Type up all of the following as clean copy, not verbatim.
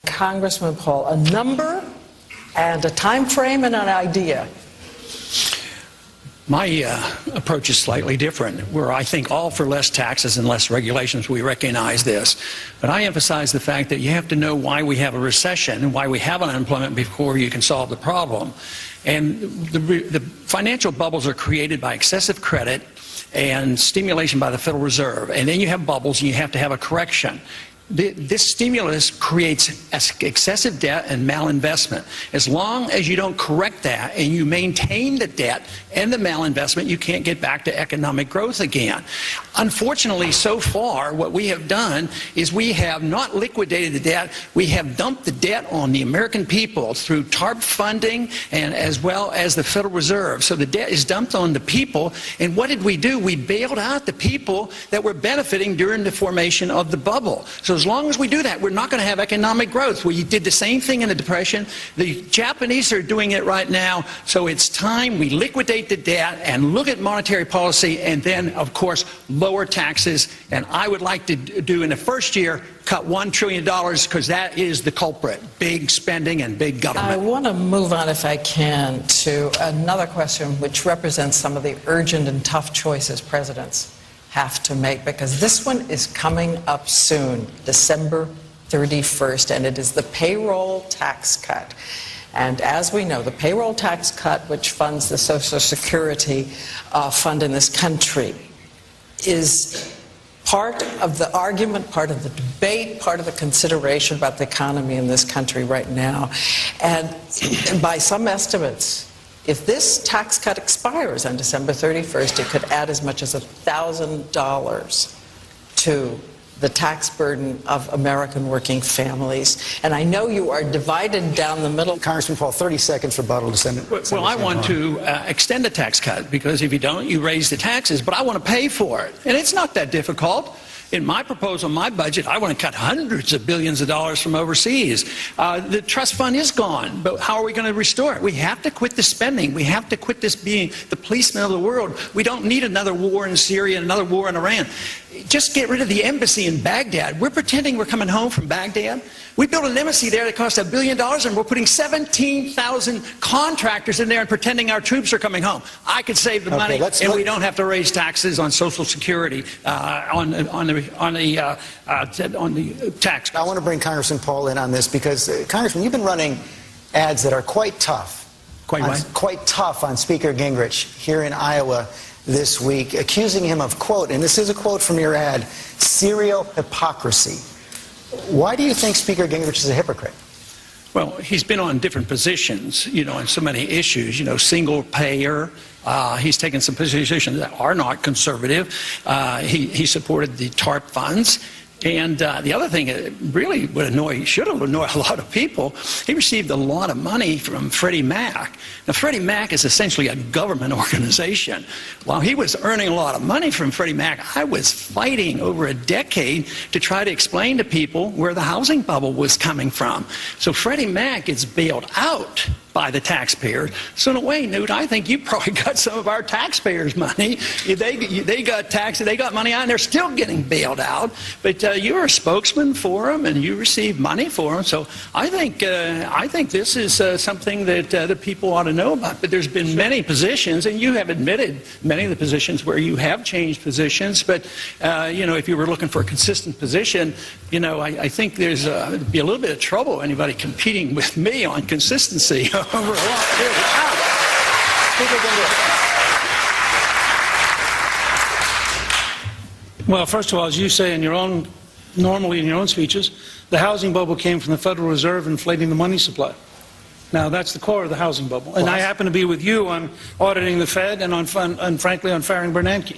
Congressman Paul, a number and a time frame and an idea. My approach is slightly different, where I think all for less taxes and less regulations. We recognize this. But I emphasize the fact that you have to know why we have a recession and why we have unemployment before you can solve the problem. And the financial bubbles are created by excessive credit and stimulation by the Federal Reserve. And then you have bubbles and you have to have a correction. This stimulus creates excessive debt and malinvestment. As long as you don't correct that and you maintain the debt and the malinvestment, you can't get back to economic growth again. Unfortunately, so far, what we have done is we have not liquidated the debt. We have dumped the debt on the American people through TARP funding and as well as the Federal Reserve. So the debt is dumped on the people. And what did we do? We bailed out the people that were benefiting during the formation of the bubble. So as long as we do that, we're not going to have economic growth. We did the same thing in the Depression. The Japanese are doing it right now. So it's time we liquidate the debt and look at monetary policy and then, of course, lower taxes. And I would like to do in the first year, cut $1 trillion because that is the culprit, big spending and big government. I want to move on, if I can, to another question which represents some of the urgent and tough choices presidents have to make, because this one is coming up soon, December 31st, and it is the payroll tax cut. And as we know, the payroll tax cut, which funds the Social Security fund in this country, is part of the argument, part of the debate, part of the consideration about the economy in this country right now. And by some estimates, if this tax cut expires on December 31st, it could add as much as $1,000 to the tax burden of American working families. And I know you are divided down the middle. Congressman Paul, 30 seconds rebuttal to Senate. Well, I want to extend the tax cut, because if you don't, you raise the taxes. But I want to pay for it. And it's not that difficult. In my proposal, my budget, I want to cut hundreds of billions of dollars from overseas. The trust fund is gone, but how are we going to restore it? We have to quit the spending. We have to quit this being the policeman of the world. We don't need another war in Syria, another war in Iran. Just get rid of the embassy in Baghdad. We're pretending we're coming home from Baghdad. We built an embassy there that cost $1 billion, and we're putting 17,000 contractors in there and pretending our troops are coming home. I could save the money, and we don't have to raise taxes on Social Security, on the tax. I want to bring Congressman Paul in on this because, Congressman, you've been running ads that are quite tough. Quite tough on Speaker Gingrich here in Iowa this week, accusing him of, quote, and this is a quote from your ad, serial hypocrisy. Why do you think Speaker Gingrich is a hypocrite? Well, he's been on different positions, on so many issues, single payer. He's taken some positions that are not conservative. He supported the TARP funds. And the other thing that really should have annoyed a lot of people, he received a lot of money from Freddie Mac. Now, Freddie Mac is essentially a government organization. While he was earning a lot of money from Freddie Mac, I was fighting over a decade to try to explain to people where the housing bubble was coming from. So Freddie Mac gets bailed out by the taxpayers. So in a way, Newt, I think you probably got some of our taxpayers' money. They got money out, and they're still getting bailed out. But you're a spokesman for them, and you receive money for them. So I think this is something that the people ought to know about. But there's been many positions, and you have admitted many of the positions where you have changed positions. But if you were looking for a consistent position, I think there's be a little bit of trouble anybody competing with me on consistency. Over a long period of time. Well, first of all, as you say normally in your own speeches, the housing bubble came from the Federal Reserve inflating the money supply. Now, that's the core of the housing bubble. And I happen to be with you on auditing the Fed and frankly, on firing Bernanke.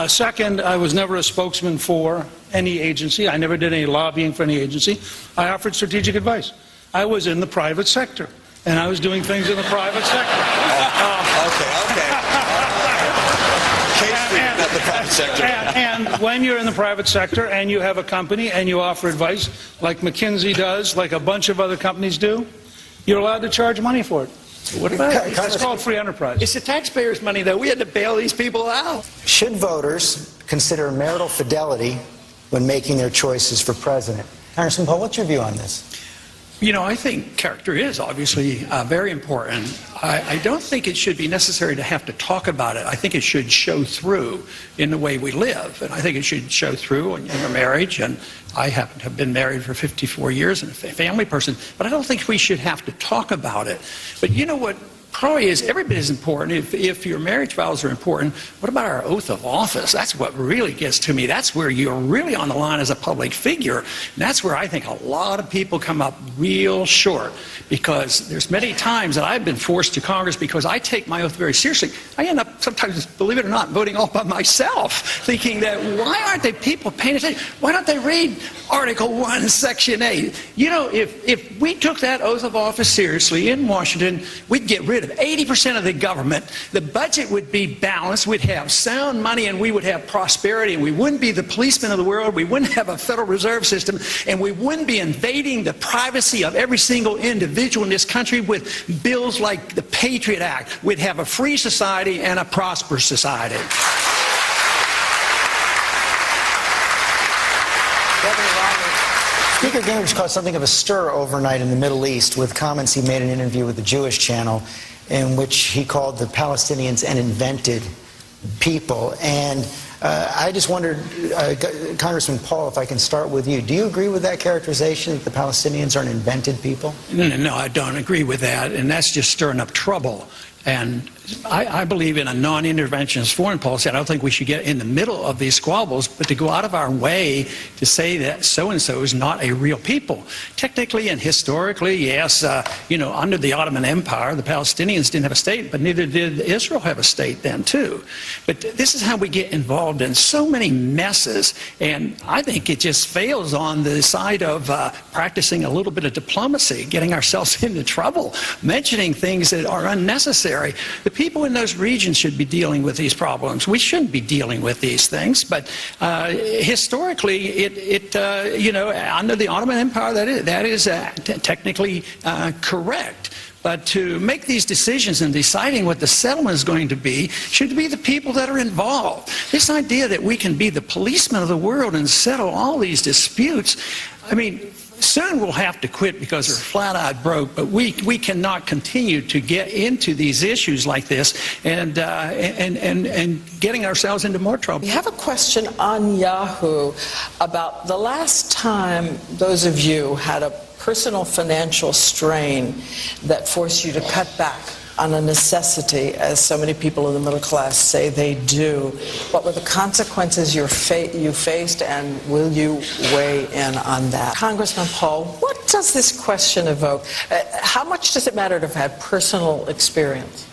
Second, I was never a spokesman for any agency. I never did any lobbying for any agency. I offered strategic advice. I was in the private sector. And I was doing things in the private sector. And when you're in the private sector and you have a company and you offer advice, like McKinsey does, like a bunch of other companies do, you're allowed to charge money for it. What about it? It's called free enterprise. It's the taxpayers' money, though. We had to bail these people out. Should voters consider marital fidelity when making their choices for president? Congressman Paul, what's your view on this? I think character is obviously very important. I don't think it should be necessary to have to talk about it. I think it should show through in the way we live. And I think it should show through in your marriage. And I happen to have been married for 54 years and a family person. But I don't think we should have to talk about it. But you know what? Probably is every bit as important. If your marriage vows are important, what about our oath of office? That's what really gets to me. That's where you're really on the line as a public figure. And that's where I think a lot of people come up real short, because there's many times that I've been forced to Congress because I take my oath very seriously. I end up sometimes, believe it or not, voting all by myself, thinking that why aren't they people paying attention? Why don't they read Article 1, Section 8? If we took that oath of office seriously in Washington, we'd get rid of 80% of the government. The budget would be balanced. We'd have sound money, and we would have prosperity, and we wouldn't be the policemen of the world. We wouldn't have a Federal Reserve System, and we wouldn't be invading the privacy of every single individual in this country with bills like the Patriot Act. We'd have a free society and a prosperous society. Speaker Gingrich caused something of a stir overnight in the Middle East with comments he made in an interview with the Jewish Channel in which he called the Palestinians an invented people. And I just wondered, Congressman Paul, if I can start with you. Do you agree with that characterization that the Palestinians are an invented people? No, I don't agree with that. And that's just stirring up trouble. And I believe in a non-interventionist foreign policy. I don't think we should get in the middle of these squabbles, but to go out of our way to say that so-and-so is not a real people. Technically and historically, yes, under the Ottoman Empire, the Palestinians didn't have a state, but neither did Israel have a state then, too. But this is how we get involved in so many messes, and I think it just fails on the side of practicing a little bit of diplomacy, getting ourselves into trouble, mentioning things that are unnecessary. The people in those regions should be dealing with these problems. We shouldn't be dealing with these things. But historically, under the Ottoman Empire, that is technically correct. But to make these decisions and deciding what the settlement is going to be should be the people that are involved. This idea that we can be the policemen of the world and settle all these disputes, I mean, soon we'll have to quit because we're flat-out broke, but we cannot continue to get into these issues like this and getting ourselves into more trouble. We have a question on Yahoo about the last time those of you had a personal financial strain that forced you to cut back on a necessity, as so many people in the middle class say they do. What were the consequences you faced, and will you weigh in on that? Congressman Paul, what does this question evoke? How much does it matter to have had personal experience?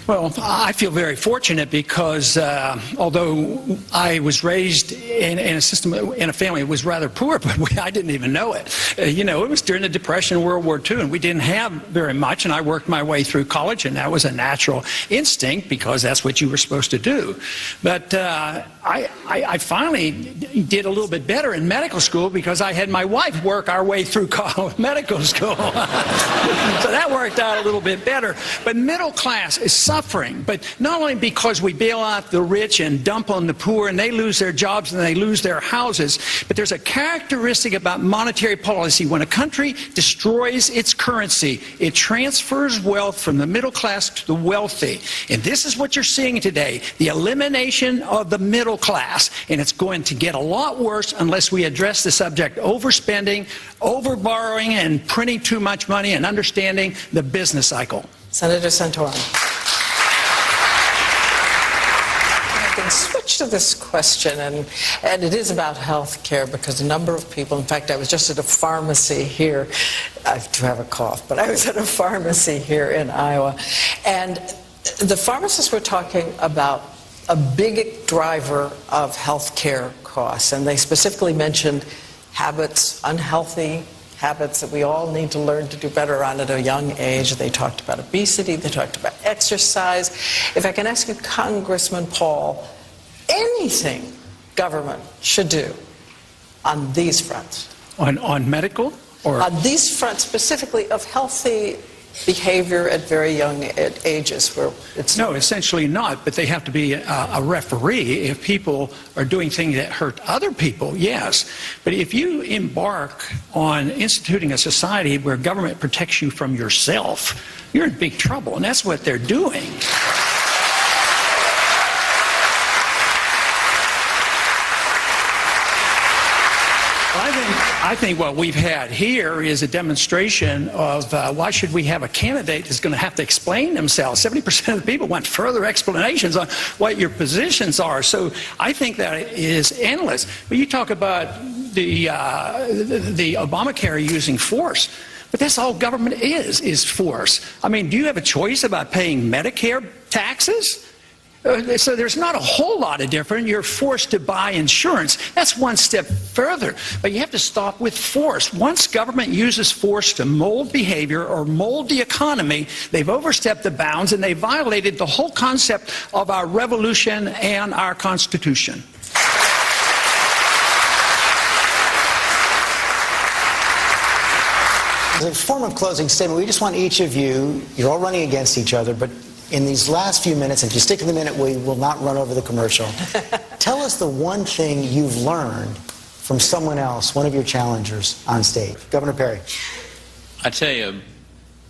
Well, I feel very fortunate because although I was raised in a family that was rather poor, but I didn't even know it. It was during the Depression and World War II, and we didn't have very much, and I worked my way through college, and that was a natural instinct because that's what you were supposed to do. But I finally did a little bit better in medical school because I had my wife work our way through medical school. So that worked out a little bit better. But middle class is suffering, but not only because we bail out the rich and dump on the poor and they lose their jobs and they lose their houses, but there's a characteristic about monetary policy. When a country destroys its currency, it transfers wealth from the middle class to the wealthy. And this is what you're seeing today, the elimination of the middle class. And it's going to get a lot worse unless we address the subject overspending, overborrowing, and printing too much money and understanding the business cycle. Senator Santorum. Switch to this question, and it is about health care, because a number of people, in fact, I was just at a pharmacy here, I do have a cough, but I was at a pharmacy here in Iowa, and the pharmacists were talking about a big driver of health care costs, and they specifically mentioned habits, unhealthy habits that we all need to learn to do better on at a young age. They talked about obesity, they talked about exercise. If I can ask you, Congressman Paul, anything government should do on these fronts? On medical? Or on these fronts specifically of healthy behavior at very young ages where it's No, essentially not, but they have to be a referee. If people are doing things that hurt other people, yes. But if you embark on instituting a society where government protects you from yourself, you're in big trouble, and that's what they're doing. I think what we've had here is a demonstration of why should we have a candidate that's going to have to explain themselves. 70% of the people want further explanations on what your positions are. So I think that is endless. But you talk about the Obamacare using force. But that's all government is force. I mean, do you have a choice about paying Medicare taxes? So there's not a whole lot of difference. You're forced to buy insurance. That's one step further. But you have to stop with force. Once government uses force to mold behavior or mold the economy, they've overstepped the bounds and they violated the whole concept of our revolution and our Constitution. As a form of closing statement, we just want each of you, you're all running against each other, but in these last few minutes, and if you stick to the minute, we will not run over the commercial. Tell us the one thing you've learned from someone else, one of your challengers on stage. Governor Perry. I tell you,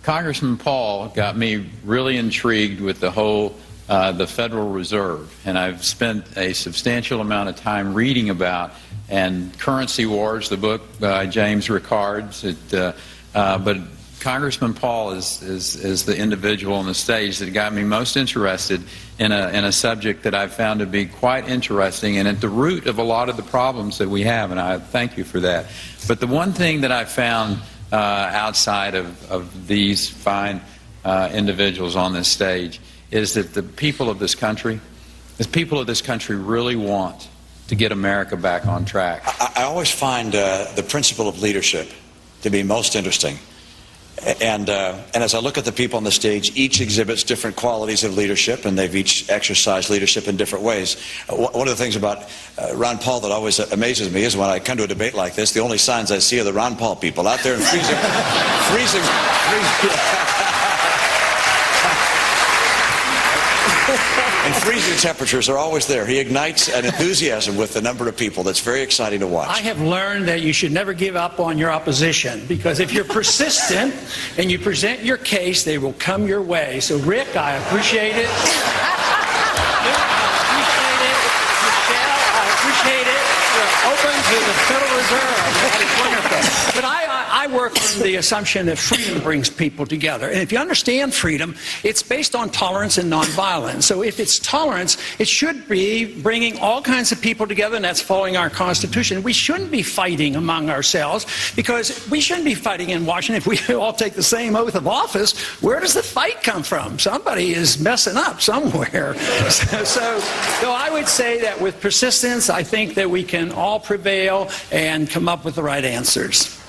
Congressman Paul got me really intrigued with the whole the Federal Reserve, and I've spent a substantial amount of time reading about and Currency Wars, the book by James Rickards. But Congressman Paul is the individual on the stage that got me most interested in a subject that I've found to be quite interesting and at the root of a lot of the problems that we have, and I thank you for that. But the one thing that I found outside of these fine individuals on this stage is that the people of this country really want to get America back on track. I always find the principle of leadership to be most interesting. And as I look at the people on the stage, each exhibits different qualities of leadership, and they've each exercised leadership in different ways. One of the things about Ron Paul that always amazes me is when I come to a debate like this, the only signs I see are the Ron Paul people out there in freezing temperatures are always there. He ignites an enthusiasm with the number of people that's very exciting to watch. I have learned that you should never give up on your opposition, because if you're persistent and you present your case, they will come your way. So, Rick, I appreciate it. Michelle, I appreciate it. We're open to the Federal Reserve. That is wonderful. But I work on the assumption that freedom brings people together. And if you understand freedom, it's based on tolerance and nonviolence. So if it's tolerance, it should be bringing all kinds of people together, and that's following our Constitution. We shouldn't be fighting among ourselves, because we shouldn't be fighting in Washington if we all take the same oath of office. Where does the fight come from? Somebody is messing up somewhere. So I would say that with persistence, I think that we can all prevail and come up with the right answers.